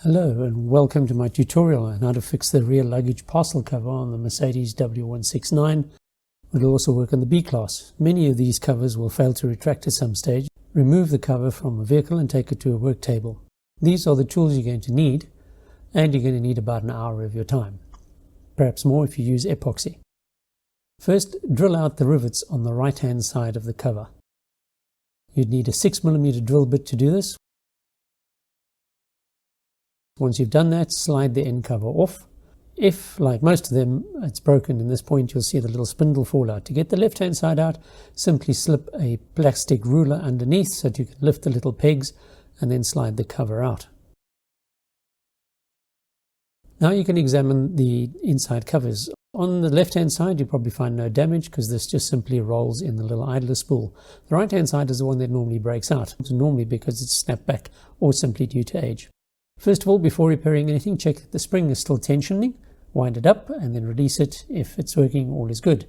Hello and welcome to my tutorial on how to fix the rear luggage parcel cover on the Mercedes W169. It will also work on the B Class. Many of these covers will fail to retract at some stage. Remove the cover from a vehicle and take it to a work table. These are the tools you're going to need, and you're going to need about an hour of your time. Perhaps more if you use epoxy. First, drill out the rivets on the right hand side of the cover. You'd need a 6mm drill bit to do this. Once you've done that, slide the end cover off. If, like most of them, it's broken in this point, you'll see the little spindle fall out. To get the left-hand side out, simply slip a plastic ruler underneath so that you can lift the little pegs and then slide the cover out. Now you can examine the inside covers. On the left-hand side, you'll probably find no damage because this just simply rolls in the little idler spool. The right-hand side is the one that normally breaks out, normally because it's snapped back or simply due to age. First of all, before repairing anything, check that the spring is still tensioning, wind it up and then release it. If it's working, all is good.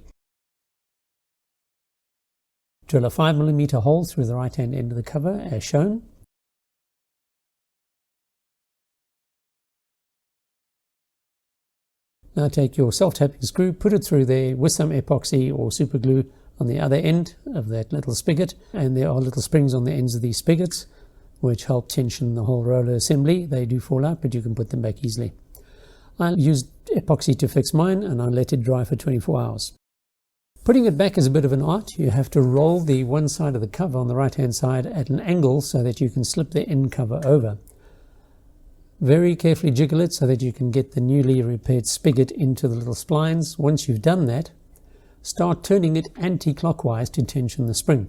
Drill a 5mm hole through the right hand end of the cover as shown. Now take your self-tapping screw, put it through there with some epoxy or super glue on the other end of that little spigot, and there are little springs on the ends of these spigots which help tension the whole roller assembly. They do fall out, but you can put them back easily. I used epoxy to fix mine and I let it dry for 24 hours. Putting it back is a bit of an art. You have to roll the one side of the cover on the right hand side at an angle so that you can slip the end cover over. Very carefully jiggle it so that you can get the newly repaired spigot into the little splines. Once you've done that, start turning it anti-clockwise to tension the spring.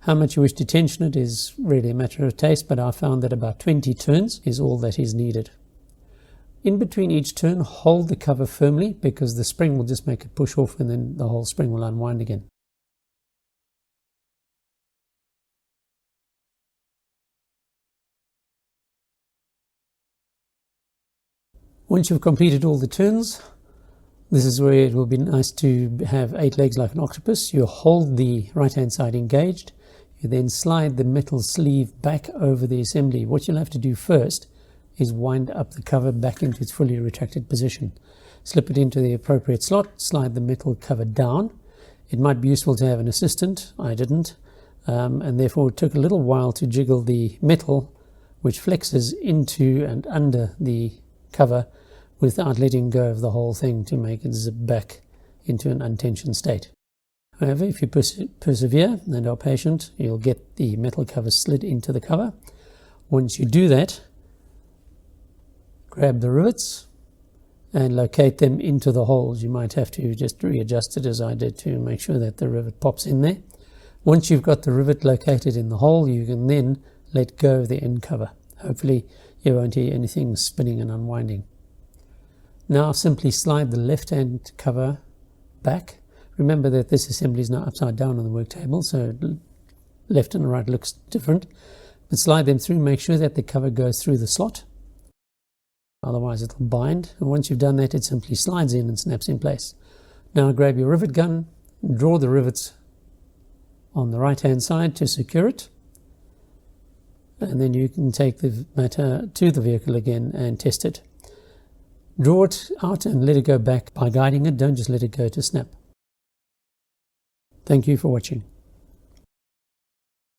How much you wish to tension it is really a matter of taste, but I found that about 20 turns is all that is needed. In between each turn, hold the cover firmly because the spring will just make it push off and then the whole spring will unwind again. Once you've completed all the turns, this is where it will be nice to have 8 legs like an octopus. You hold the right hand side engaged. You then slide the metal sleeve back over the assembly. What you'll have to do first is wind up the cover back into its fully retracted position. Slip it into the appropriate slot, slide the metal cover down. It might be useful to have an assistant. I didn't, and therefore it took a little while to jiggle the metal, which flexes into and under the cover without letting go of the whole thing to make it zip back into an untensioned state. However, if you persevere and are patient, you'll get the metal cover slid into the cover. Once you do that, grab the rivets and locate them into the holes. You might have to just readjust it as I did to make sure that the rivet pops in there. Once you've got the rivet located in the hole, you can then let go of the end cover. Hopefully you won't hear anything spinning and unwinding. Now simply slide the left hand cover back. Remember that this assembly is now upside down on the work table, so left and right looks different. But slide them through, make sure that the cover goes through the slot. Otherwise it'll bind. And once you've done that, it simply slides in and snaps in place. Now grab your rivet gun, draw the rivets on the right hand side to secure it. And then you can take the matter to the vehicle again and test it. Draw it out and let it go back by guiding it. Don't just let it go to snap. Thank you for watching.